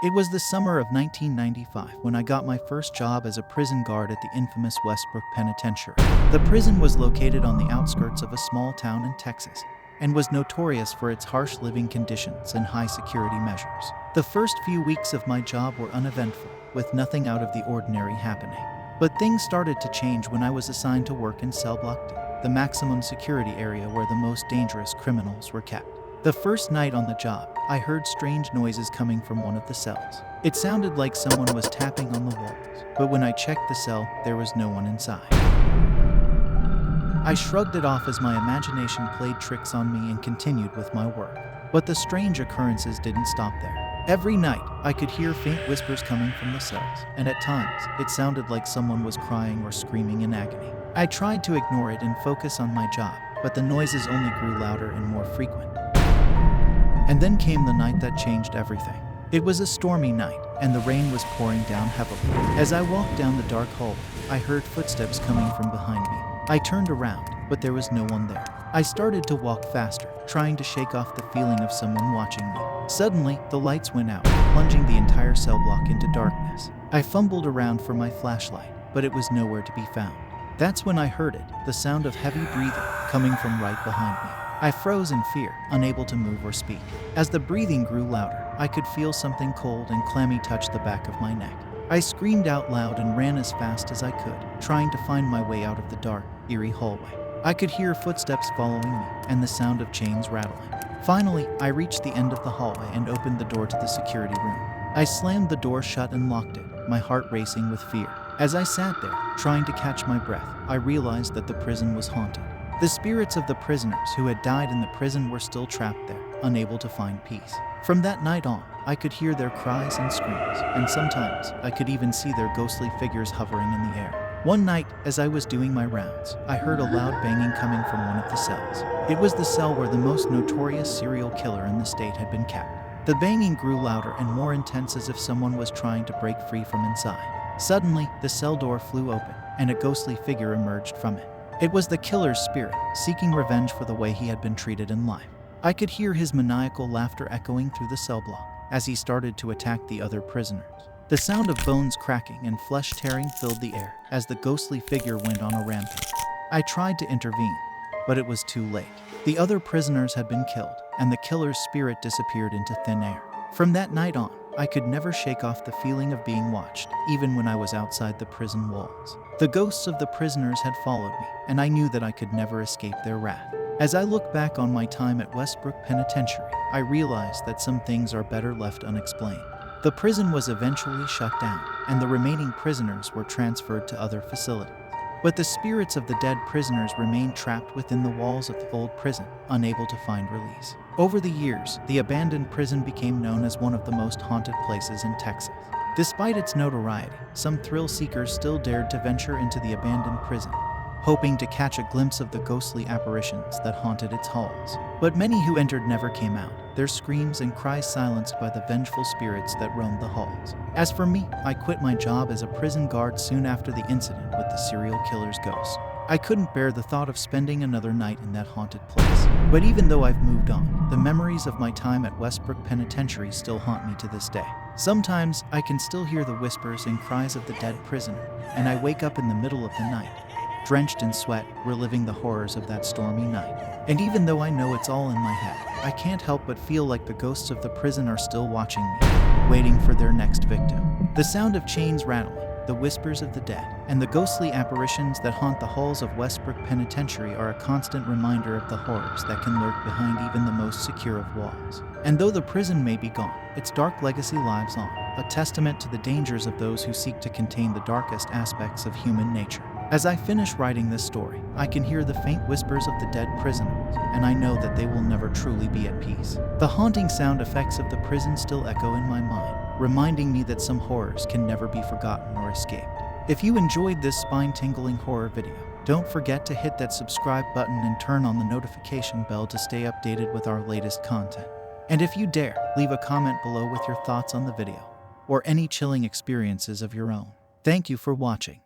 It was the summer of 1995 when I got my first job as a prison guard at the infamous Westbrook Penitentiary. The prison was located on the outskirts of a small town in Texas and was notorious for its harsh living conditions and high security measures. The first few weeks of my job were uneventful, with nothing out of the ordinary happening. But things started to change when I was assigned to work in Cell Block 2, the maximum security area where the most dangerous criminals were kept. The first night on the job, I heard strange noises coming from one of the cells. It sounded like someone was tapping on the walls, but when I checked the cell, there was no one inside. I shrugged it off as my imagination played tricks on me and continued with my work. But the strange occurrences didn't stop there. Every night, I could hear faint whispers coming from the cells, and at times, it sounded like someone was crying or screaming in agony. I tried to ignore it and focus on my job, but the noises only grew louder and more frequent. And then came the night that changed everything. It was a stormy night, and the rain was pouring down heavily. As I walked down the dark hallway, I heard footsteps coming from behind me. I turned around, but there was no one there. I started to walk faster, trying to shake off the feeling of someone watching me. Suddenly, the lights went out, plunging the entire cell block into darkness. I fumbled around for my flashlight, but it was nowhere to be found. That's when I heard it, the sound of heavy breathing coming from right behind me. I froze in fear, unable to move or speak. As the breathing grew louder, I could feel something cold and clammy touch the back of my neck. I screamed out loud and ran as fast as I could, trying to find my way out of the dark, eerie hallway. I could hear footsteps following me and the sound of chains rattling. Finally, I reached the end of the hallway and opened the door to the security room. I slammed the door shut and locked it, my heart racing with fear. As I sat there, trying to catch my breath, I realized that the prison was haunted. The spirits of the prisoners who had died in the prison were still trapped there, unable to find peace. From that night on, I could hear their cries and screams, and sometimes I could even see their ghostly figures hovering in the air. One night, as I was doing my rounds, I heard a loud banging coming from one of the cells. It was the cell where the most notorious serial killer in the state had been kept. The banging grew louder and more intense as if someone was trying to break free from inside. Suddenly, the cell door flew open, and a ghostly figure emerged from it. It was the killer's spirit, seeking revenge for the way he had been treated in life. I could hear his maniacal laughter echoing through the cell block as he started to attack the other prisoners. The sound of bones cracking and flesh tearing filled the air as the ghostly figure went on a rampage. I tried to intervene, but it was too late. The other prisoners had been killed, and the killer's spirit disappeared into thin air. From that night on, I could never shake off the feeling of being watched, even when I was outside the prison walls. The ghosts of the prisoners had followed me, and I knew that I could never escape their wrath. As I look back on my time at Westbrook Penitentiary, I realized that some things are better left unexplained. The prison was eventually shut down, and the remaining prisoners were transferred to other facilities. But the spirits of the dead prisoners remained trapped within the walls of the old prison, unable to find release. Over the years, the abandoned prison became known as one of the most haunted places in Texas. Despite its notoriety, some thrill seekers still dared to venture into the abandoned prison, hoping to catch a glimpse of the ghostly apparitions that haunted its halls. But many who entered never came out, their screams and cries silenced by the vengeful spirits that roamed the halls. As for me, I quit my job as a prison guard soon after the incident with the serial killer's ghost. I couldn't bear the thought of spending another night in that haunted place. But even though I've moved on, the memories of my time at Westbrook Penitentiary still haunt me to this day. Sometimes, I can still hear the whispers and cries of the dead prisoner, and I wake up in the middle of the night, drenched in sweat, reliving the horrors of that stormy night. And even though I know it's all in my head, I can't help but feel like the ghosts of the prison are still watching me, waiting for their next victim. The sound of chains rattling, the whispers of the dead, and the ghostly apparitions that haunt the halls of Westbrook Penitentiary are a constant reminder of the horrors that can lurk behind even the most secure of walls. And though the prison may be gone, its dark legacy lives on, a testament to the dangers of those who seek to contain the darkest aspects of human nature. As I finish writing this story, I can hear the faint whispers of the dead prisoners, and I know that they will never truly be at peace. The haunting sound effects of the prison still echo in my mind, reminding me that some horrors can never be forgotten or escaped. If you enjoyed this spine-tingling horror video, don't forget to hit that subscribe button and turn on the notification bell to stay updated with our latest content. And if you dare, leave a comment below with your thoughts on the video, or any chilling experiences of your own. Thank you for watching.